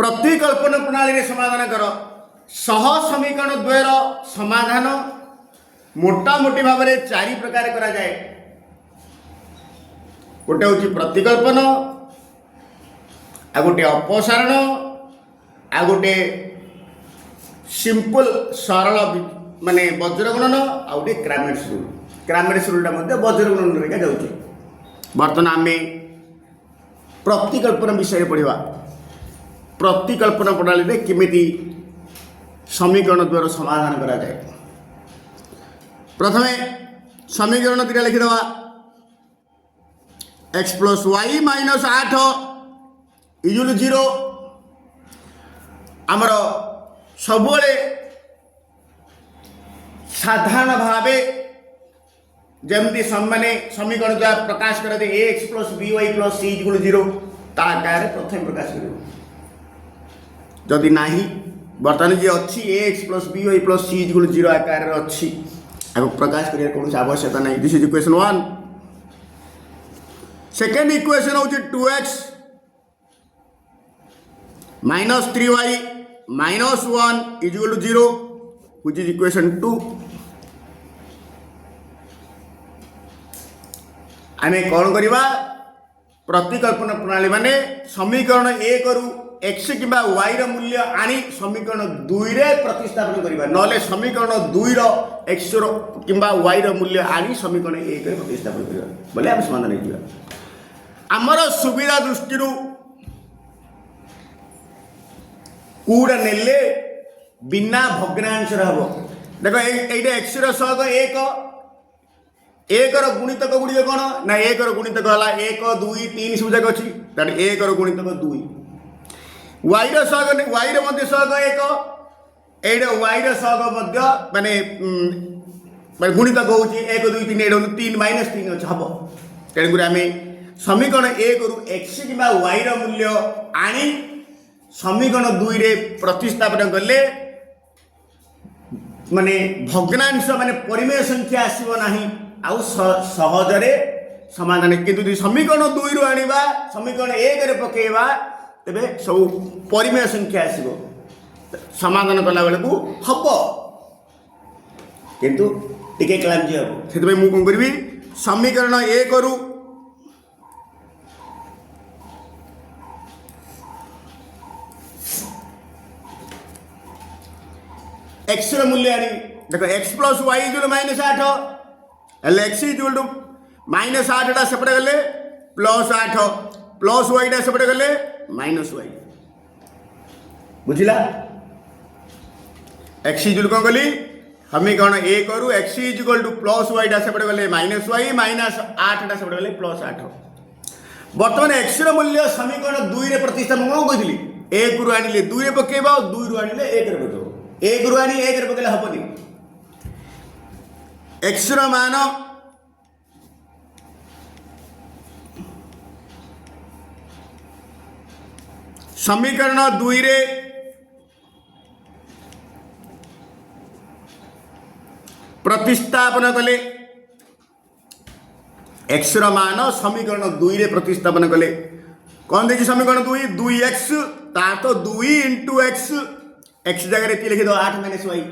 प्रतिकल्पन प्रणाली रे समाधान कर सह समीकरण द्वयर समाधान मोटा मोटी भाव में चारि प्रकार करा जाए। गोटे हूँ प्रतिकल्पन, आ गोटे अपसारण, आ गोटे सिंपल सरल माने वज्रगणन, आ गोटे क्रामेट्स रूल। क्रामेट्स रूलटा मध्य वज्रगणन रे जाउछि। वर्तमान आमे प्रतिकल्पन विषय पढ़िबा। प्रतिकल्पन प्रणाली रे केमिति समीकरण द्वारा समाधान करा जाए। प्रथमे समीकरण दिटा लिखि दवा। x plus y minus 8 equal 0। आमर सबुले साधारण भावे जमती माने समीकरण द्वारा प्रकाश करते ax plus by plus c equal 0 ता आकार प्रथम प्रकाश करियो। जदि नाही वर्तमान जी अच्छी ax plus by plus c equal 0 आकार अच्छी आगो प्रकाश करिया कोन आवश्यकता नहीं। This is equation 1। Second equation हूँ 2x minus 3y minus 1 equal to 0 which is equation 2। आमे कौन करिबा प्रतिकल्पन प्रणाली माने समीकरण 1 रु x किबा y रो मूल्य आनी समीकरण 2 रे प्रतिस्थापन करिबा। नले समीकरण 2 रो x रो किबा y रो मूल्य आनी समीकरण 1 रे प्रतिस्थापन करिबा बोले हम समाधान हे जिबा। आमर सुविधा दृष्टि कूड़ा नेले बिना भग्नांश हम देख ये एक्स रग 1 1 गुणितक गुड़िक कौन ना 1 गुणितक है 1 2 3 सब जगह अच्छी तेनाली 1 गुणितक 2 वाई रग वाई रग 1 ये वाई रग माने गुणितक हो 1 2 3 3 माइनस 3 अच्छे हम तेणुक आम समीकरण 1 रु x कि y रो मूल्य आनी समीकरण 2 रे प्रतिस्थापन कले माने भग्नांश माने परिमेय संख्या आसीबो नाही आउ सहजरे समाधान। किंतु समीकरण 2 रु आनिबा समीकरण 1 रे पकेबा तबे सब परिमेय संख्या आसीबो समाधान कला बेले को हबो किंतु टिके क्लांजी हबो। सेतबे मु कोन करबी समीकरण 1 रु x रो मूल्य आनी देखो x plus y equal minus 8 एल x इक्वल टू माइनस 8 टा सेपटे गले प्लस 8 प्लस वाई टा सेपटे गले माइनस वाई बुझिला। x इक्वल कोन गली समीकरण 1 करू x equal to plus y टा सेपटे गले माइनस वाई माइनस 8 टा सेपटे गले प्लस 8। वर्तमान x रो मूल्य समीकरण 2 रे प्रतिस्थापन कोन कहिली 1 रु आनिले 2 रे पकेबा 2 रु आनिले 1 रे पकेबा 1 रु आनी 1 रे पकेले हबनी। x रो मान समीकरण 2 रे प्रतिस्थापन कले x रो मान समीकरण 2 रे प्रतिस्थापन कले कौन देखी समीकरण 2 2x ता तो 2 इंटू x x जगह ये लिखि दो 8 माइनस वाई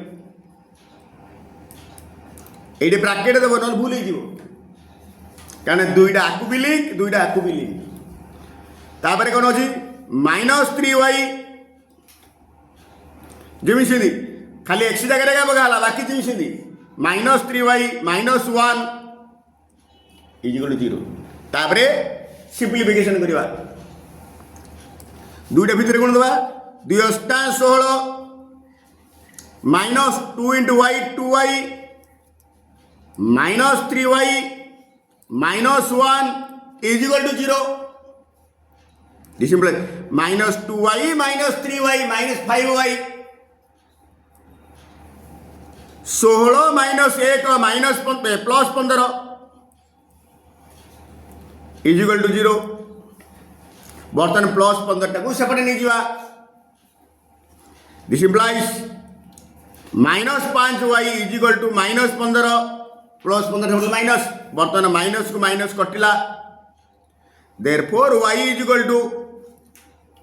ये ब्राकेट देव ना भूल हो कारण दुईटा आकु भी लिंक दुईटा आकु भी लिंक तापर कौन अच्छी माइनस 3y जमी से खाली x जगह क्या पकाला बाकी जमी से माइनस 3y माइनस 1 इजिकल 0 तापर सिंप्लिफिकेशन करवा दुईटा भितर कौन दबा 2 8 16 minus 2 into y 2y minus 3y minus 1 equal to 0 डिसिम्पल minus 2y minus 3y minus 5y 16 minus 1 minus plus 15 equal to 0। बर्तमान प्लस 15 टाक सेपटे नहीं जावा this implies minus 5y equal to minus 15 plus 15 minus बर्तमान माइनस को minus कटिला therefore y equal to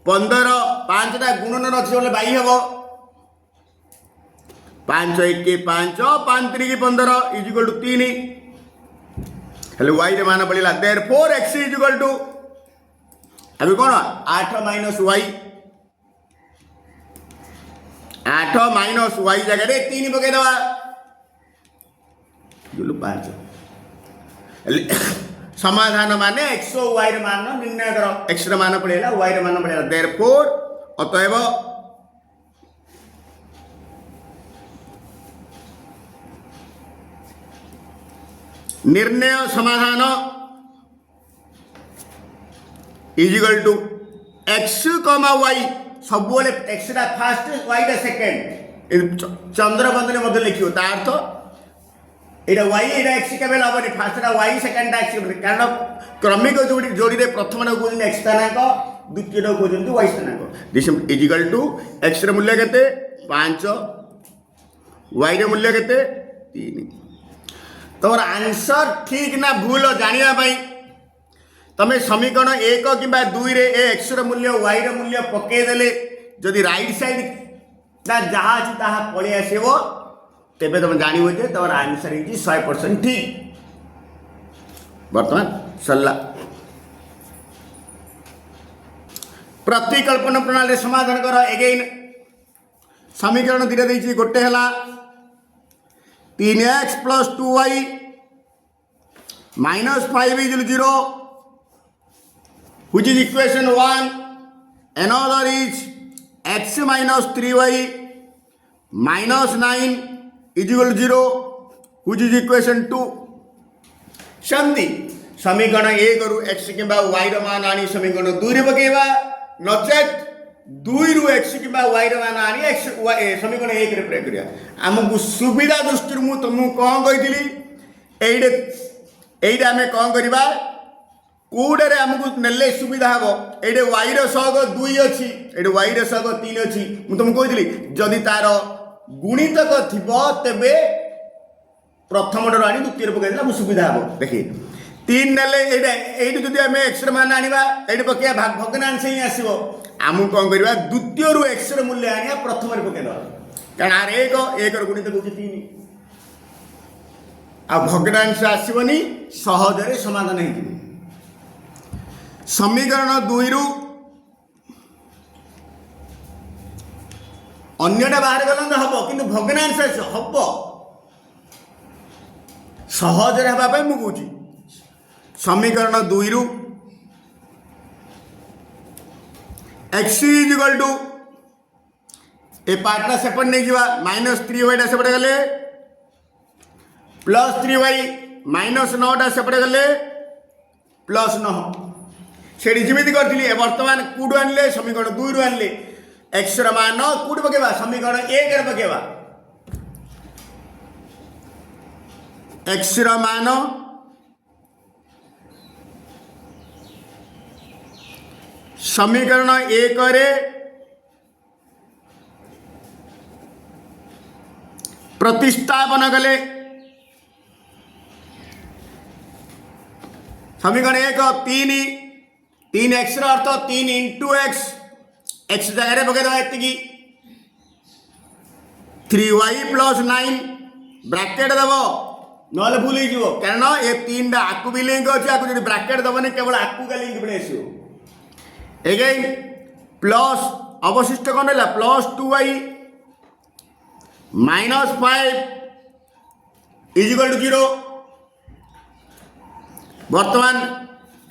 15 5टा गुणन अच्छे बोले 22 हम 5 1 5 5 3 15 इज इक्वल टू 3 हेलो y रे मान पड़ेगा therefore x is equal to अभी कौन 8 माइनस y 8 माइनस y जगह 3 पकई दवा 5 समाधान माने x और y रे मान निर्णय करो x रे मान पड़ेगा y रे मान पड़ेगा देयरफॉर अतएव निर्णय समाधान is equal to x, y सब बोले x रा फर्स्ट y रा सेकंड चंद्रबंधन मध्य लिखियो ता अर्थ एटा y एटा x केबे लाबनी फर्स्ट रा y सेकंड रा x कारण क्रमिक जोड़ी रे प्रथम रा को x स्थानांक द्वितीय रा को y स्थानांक this is equal to x रे मूल्य केते 5 y रे मूल्य केते 3 तोर आंसर ठीक ना भूल जानिया पाई तमे समीकरण 1 किंबा 2 रे x रो मूल्य y रो मूल्य पके देले जदि राइट साइड ना जहा अछि ताहा पळे आसीबो तेबे तुम जानिबो जे तोर आंसर इज 100% ठीक वर्तमान सल्ला प्रतिकल्पन प्रणाली समाधान कर अगेन समीकरण धीरे देछि गोटे हला 3x plus 2y minus 5 is 0 which is equation 1. Another is x minus 3y minus 9 is equal to 0 which is equation 2. समझी समीकरण 1 रु x किंबा y रो मान आनी समीकरण 2 रे पकेबा नचेत 2 रु x किंबा y रो मान आनी x y समीकरण 1 रे प्रयोग करिया हमकु सुविधा दृष्टि मु तुमु कोन कहितली एइडे हमें कोन करिबा कोडे रे हमकु नेले सुविधा हबो एइडे y रो सहग 2 अछि एइडे y रो सहग 3 अछि मु तुमु कहितली जदि तार गुणितक थिबो तेबे प्रथम रो आनी द्वितीय रो पकेला मु सुविधा हबो देखि 3 नेले एइडे जदि हमें x रो मान आनिबा एइडे पकेया भग्नांश ही आसीबो आमु कोन करिबा द्वितीय रो x रो मूल्य आनिया प्रथम रे पकेला कारण आर 1 रो गुणित होची 3 आ भग्नांश आसीबनी सहजरे समाधान हेति समीकरण 2 रु अन्यटा बाहर गलन हबो किंतु भग्नांश हबो सहजरे हबा पय मु कहूची समीकरण 2 रु x इज इक्वल टू ए पार्टना सेपट नहीं जीवा -3y टा सेपट गले +3y -9 टा सेपट गले +9 सेडी जिमिति करथिली वर्तमान कुडु आनले समीकरण 2 रु आनले x र मान कुडु पकेबा समीकरण 1 रे पकेबा x र मान समीकरण 1 रे प्रतिस्थापन कले समीकरण 1 3x अर्थ 3 इंटू x x जगह पकईदे एति 3y प्लस 9 ब्रैकेट दब ना भूल हो कारण ये 3 टा आकु भी लिंक अच्छे आपको जो ब्रैकेट दबनी केवल आकु का लिंक पड़े आसो एगेन प्लस अवशिष्ट कौन रहा +2y -5 इज इक्वल टू 0 वर्तमान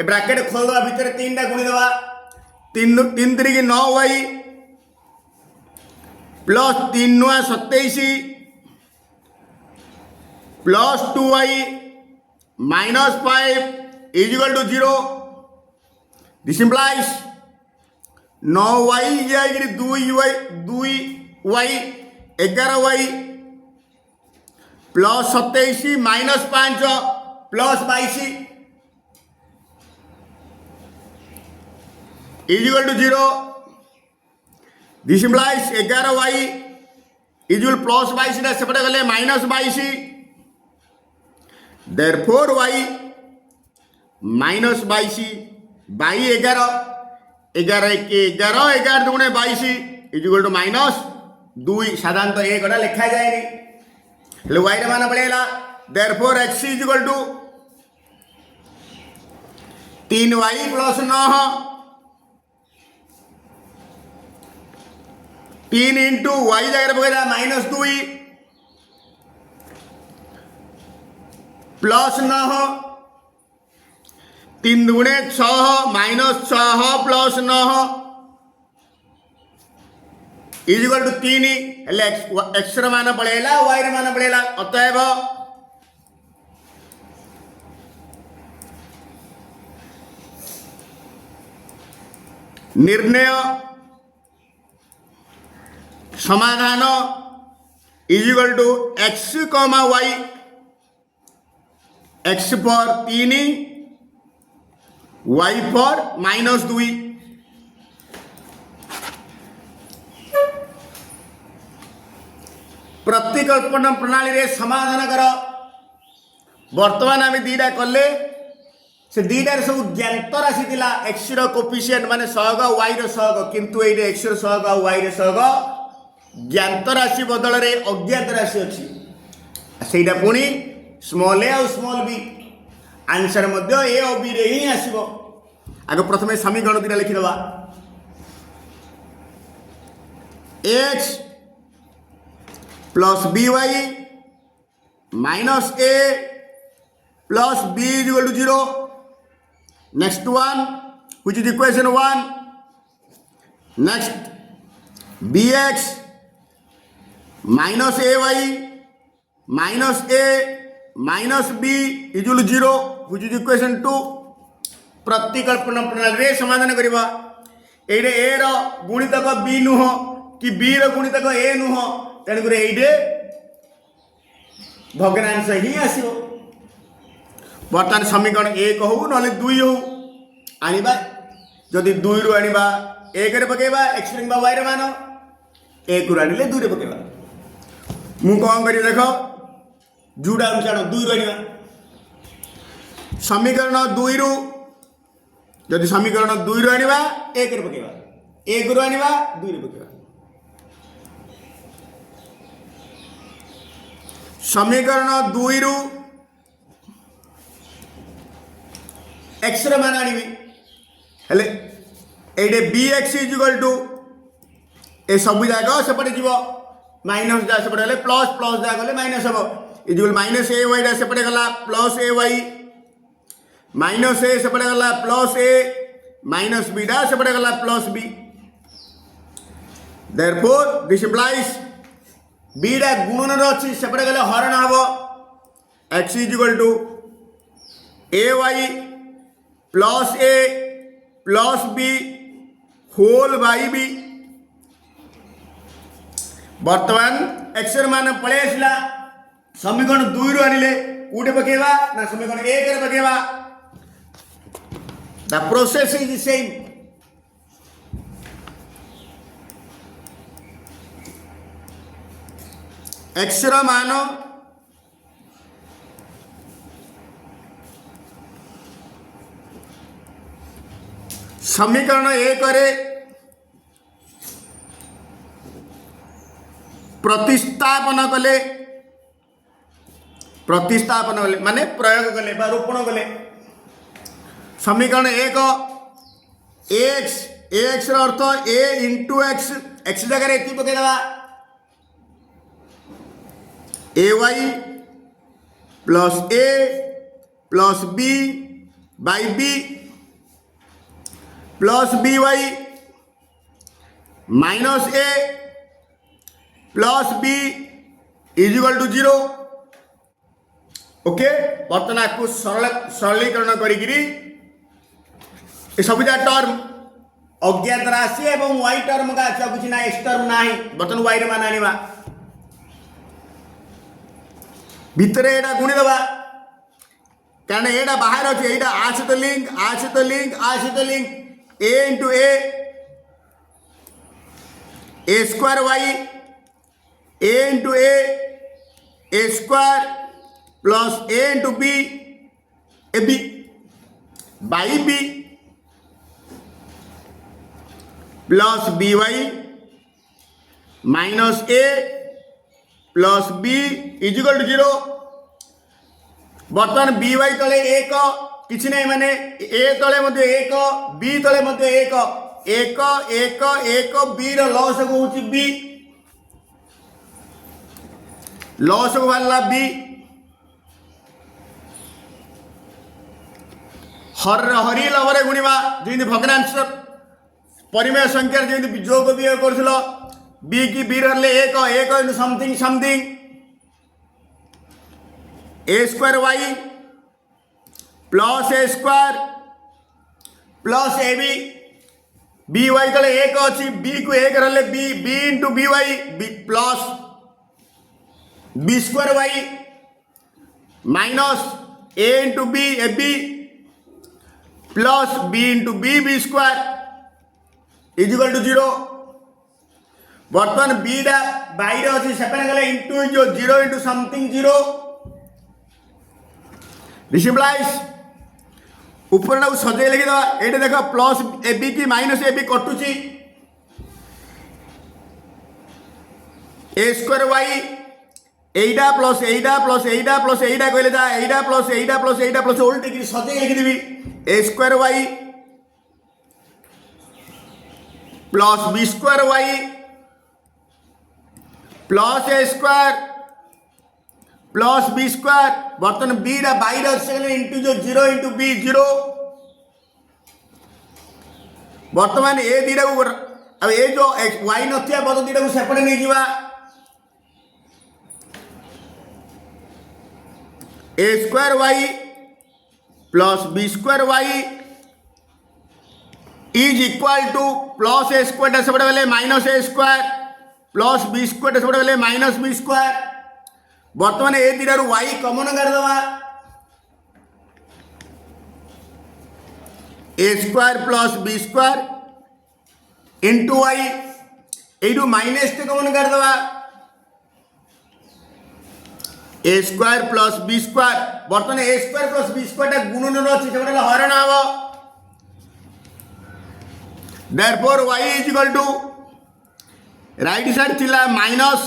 ब्रैकेट खोल दवा भितर 3 टा गुणी दवा 3 3 9y plus 3 27 plus 2y -5 is equal to 0 this implies 9y जाएगी 2y 11y plus 27 -5 plus 22 is equal to 0. This implies 11y is equal plus 22 टा सेपटे गले -22 therefore y -22 by 11 11 1 11 11 दुणे 22 equal to minus 2 साधारणतः एक गड़ा लिखा जाएगी हेलो y रे मान पड़ेगा therefore x equal to 3y plus 9 3 into y जगह पकेगा माइनस 2 प्लस 9 3 दुणे 6 माइनस 6 प्लस 9 इक्वल टू 3 हेले एक्स र मान पड़ेगा वाई र मान पड़ेगा अतएव निर्णय समाधान equal to x comma y x for 3 y for minus 2 प्रतिकल्पन प्रणाली रे समाधान कर वर्तमान आम दीटा कले से दीटार सब ज्ञात राशि थिला एक्स रो कोफिशिएंट माने सहग वाई रो सहग किंतु एटे एक्स रो सहग वाई रो सहग ज्ञात राशि बदल रे अज्ञात राशि अछि सेटा पुनी स्मॉल ए और स्मॉल बी आंसर मध्य ए और बी रे ही आसीबो आगे प्रथमे समीकरण दिना लिखि दबा x plus by minus a plus b equal to 0 next one which is equation 1 next bx minus ay minus a minus b equal to 0 which is equation 2 प्रतिकल्पन प्रणाली रे समाधान करिबा एडे a रो गुणितक b नुह कि b रो गुणितक a नुह तेन करे एडे भग्नांश ही आसीबो वर्तमान समीकरण 1 हो नले 2 हो आनिबा जदि 2 रु आनिबा 1 रे पकेबा x रे y रे मान 1 रु आनिले 2 रे पकेबा मु कोन करी देखो जुडा अनुसार 2 रु आनिबा समीकरण 2 रु जदि समीकरण 2 रु आनिबा 1 रे पकेबा 1 रु आनिबा 2 रे पकेबा समीकरण 2 रु एक्स रे मान आनिबी हेले एडे bx इक्वल टू ए सब जागा सेपटे जीवो माइनस जा सेपटे हेले प्लस प्लस जा गले माइनस हबो इक्वल माइनस ए वाई रा सेपटे गला plus a y minus a सेपटे गला प्लस ए माइनस बी रा सेपटे गला plus b therefore this implies b रा गुणन रो अछि सेपटे गले हरण हबो x equal to a y plus a plus b whole by b वर्तमान एक्स मान पळे आसला समीकरण 2 रु आनिले कोठे पकेबा ना समीकरण 1 रे पकेबा the process is same x मान समीकरण 1 रे प्रतिस्थापन कले माने प्रयोग कले बा रोपण कले समीकरण 1 x x रो अर्थ a इंटू x x जगह रे एति पके दबा ay plus a plus b by b plus by minus a plus b is equal to 0 okay बर्तमान आपको सरलीकरण करी ए सबुजा टर्म अज्ञात राशि एवं y टर्म का अच्छा कुछ ना x टर्म ना बर्तमान y रे मान आनिबा भितरे एटा गुणी दबा कारण एटा बाहर अछि एटा आछित link a into a square y a into a square plus a into b a b by b plus b y minus A plus b equal to 0। बर्तमान बी वाई तले एक किसी नहीं माने ए तले मध्य एक बी तले मध्य एक एक एक एक बी लॉस हूँ बी लॉस को बाहर बी हरी लभरे गुणवा जमी भग्नांश परिमेय संख्या जमी जोग वियोग कर बी की बी रे एक एक into something something a square y plus a square plus a b y तले एक अच्छी बी को एक रे b b into b y plus b square y minus a into b a b plus b into b square equal to 0। बर्तमान b टा बाहर अच्छी सेपन गले इंटू जो 0 इंटू समथिंग 0 दिस इम्प्लाइज ऊपर टाक सजे लिखिदा ये देख प्लस ए बी की माइनस ए बी कटुची ए स्क्वायर वाई एटा प्लस एटा प्लस एटा प्लस एटा कहले जा एटा प्लस एटा प्लस एटा प्लस उल्टी की सजे लिखिदेवी a square y plus b square y plus a square plus b square बर्तमान बी टा बाहर अच्छे इंटू जो 0 इंटू बी 0 बर्तमान ए दीटा को अब ये जो वाई नथिया पद दीटा को सेपटे नहीं जीवा a square y plus b square y is equal to plus a square सेपटे बेले minus a square plus b square सेपटे बेले माइनस बी स्क्वायर बर्तमान ए दीटा वाई कमन करदवा a square plus b square into y यू minus टे common करदवा a square plus b square बर्तमान a square plus b square गुणन अच्छी से हरण हम therefore y is equal to right side थिला minus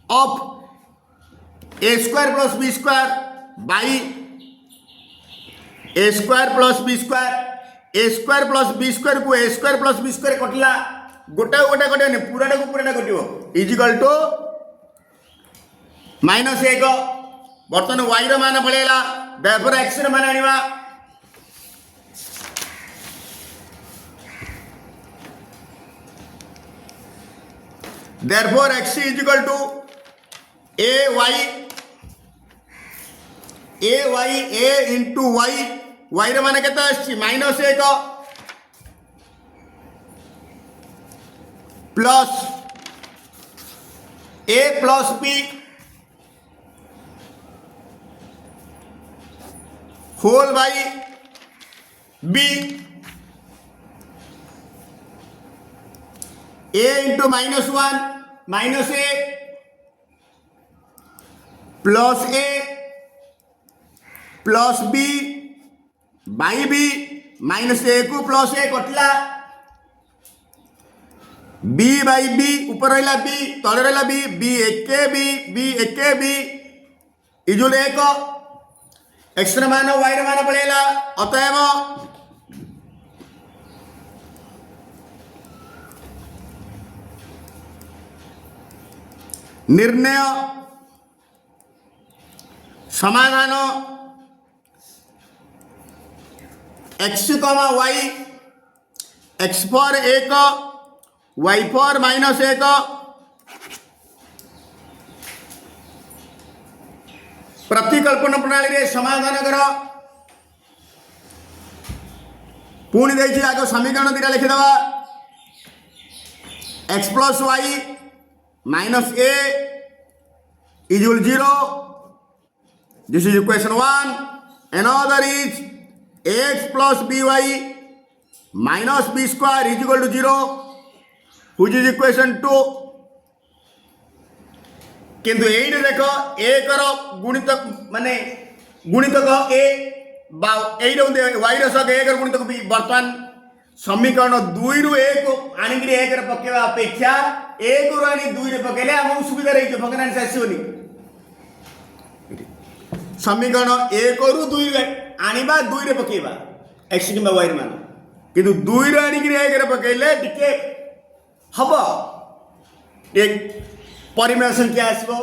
of a square plus b square by a square plus b square a square plus b square को a square plus b square कटिला गोटा गोटा कटे पूराटा को पूराटा कट इज इक्वल टू माइनस 1 बर्तमान वाई मान पड़ेगा देयरफॉर एक्स मान आनिबा therefore x is equal to a y a into y मान के minus 1 plus a plus b whole by b a into -1 minus A plus B by B minus A को plus A कटला B by B ऊपर रहा B तले रहा B एक B equal 1 x मान वाई मान पड़ेगा अतएव निर्णय समाधान x comma y x for 1 y for -1 प्रतिकल्पन प्रणाली रे समाधान कर पुणी देखिए आगे समीकरण दीटा लिखिदेवा x plus y minus A equal 0 this is equation 1 another is x plus by minus b square is equal to 0 which is equation 2 किंतु यही देख एक गुणित माने गुणितक ए वाई रग एक गुणितक बी बर्तमान समीकरण 2 रु 1 आनिक 1 रे पकेवा अपेक्षा 1 रु आनी 2 रे पकेले हमहु सुविधा रही भग्नांश आसीबनी। समीकरण 1 रु 2 रे आनिबा 2 रे पकेवा x किंबा y मान किंतु 2 रे आनिक 1 रे पकेले टिके हबो एक परिमेय संख्या आसीबो।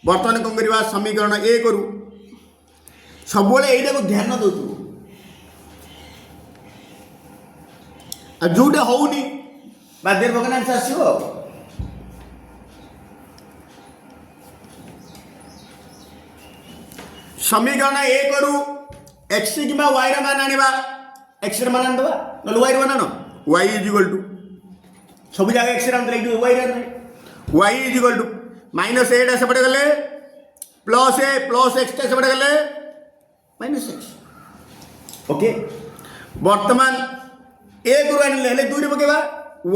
वर्तमान कोन करबा समीकरण 1 रु सब बेले एटा को ध्यान दउतु आ जोटा होउनी बाध्य भग्नांश आसीबो। समीकरण 1 रु x किंबा y रा मान आनिबा x रा मान आनबा न y रा मान आनो y = सब जगह x रा अंदर y रा y = -8 सेपटे गले प्लस a प्लस x टा सेपटे गले -x। ओके वर्तमान 1 रु आनिले हेले 2 रे पकेबा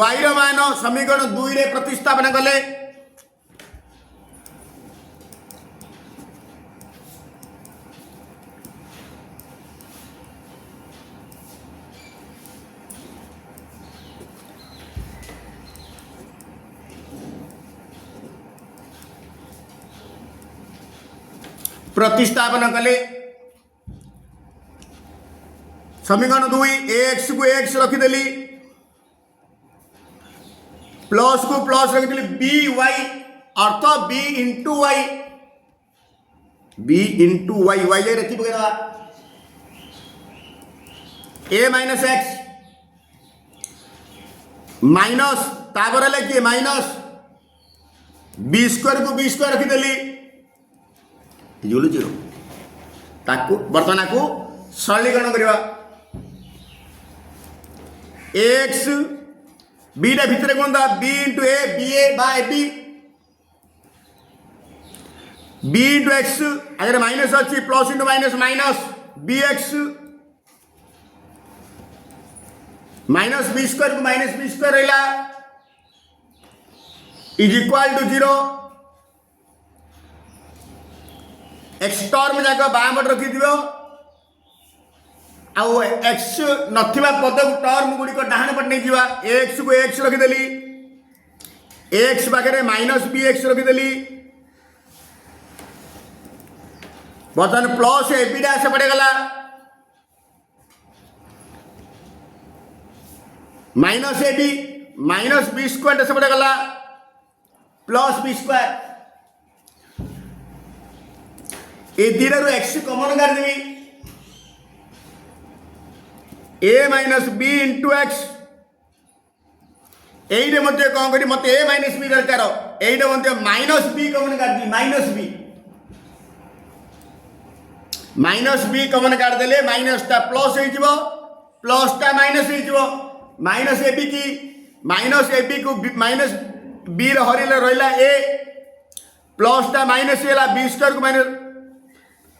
y रा मान समीकरण 2 रे प्रतिस्थापन कले प्रतिस्थापन कले समीकरण 2 ax को x रखिदेली प्लस को प्लस रखिदेली by अर्थ b into y y ले रखी पकेदा a minus x माइनस तापर ले माइनस b स्क्वायर को b स्क्वायर रखिदेली 0 ताकू वर्तमान को सरलीकरण करवा x b टा भितर कोन दा b into a ba by b b into x अगर माइनस अछि plus into minus minus bx minus b square को माइनस b स्क्वायर रहला is equal to 0 x term जाक बाम पट रखि दियो आउ x नथिबा पद टर्म गुडी को डाहन पट नै जीवा x को x रखि देली x बागरे माइनस bx रखि देली बतन प्लस ए b डा से पड़े गला माइनस ए b माइनस b स्क्वायर से पड़े गला प्लस b स्क्वायर ए दिरा रो x कॉमन कर देबी a minus b into x एइडे मते कोन करी मते a minus b दरकार एइडे मते minus b कॉमन कर दी minus b कॉमन कर देले माइनस ता प्लस हो जिवो प्लस ता माइनस हो जिवो माइनस ab की माइनस ab को माइनस b रे हरिले रहला a प्लस ता माइनस होला b स्क्वायर को माइनस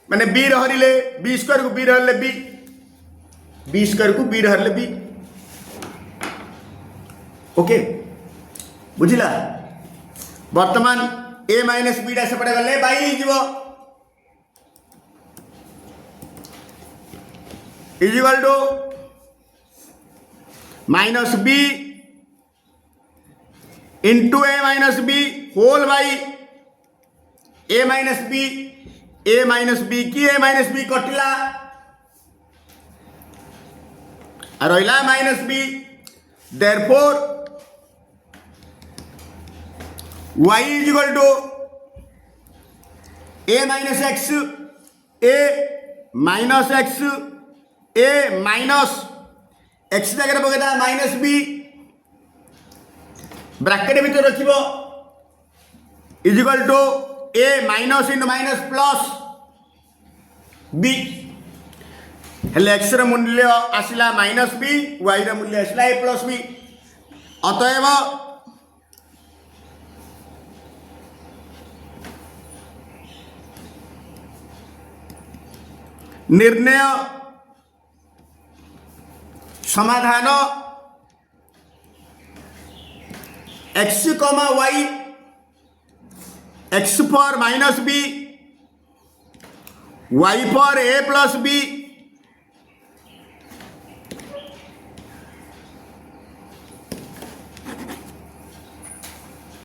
माने b रे हरिले b स्क्वायर को b रे हरिले b स्क्वायर को b रे हरिले b ओके बुझिला वर्तमान a माइनस b डा से पड़े गले बाई जीवो is equal to minus b into a minus b whole by a minus b की a minus b कटिला रहिला minus b therefore y is equal to a minus x जगह पकेदा minus b bracket भीतर रखिबो is equal to a minus into minus plus b हेले x रे मूल्य आसिला minus b y रे मूल्य आसिला a प्लस b अतएव निर्णय समाधान x, y x for minus b y for a plus b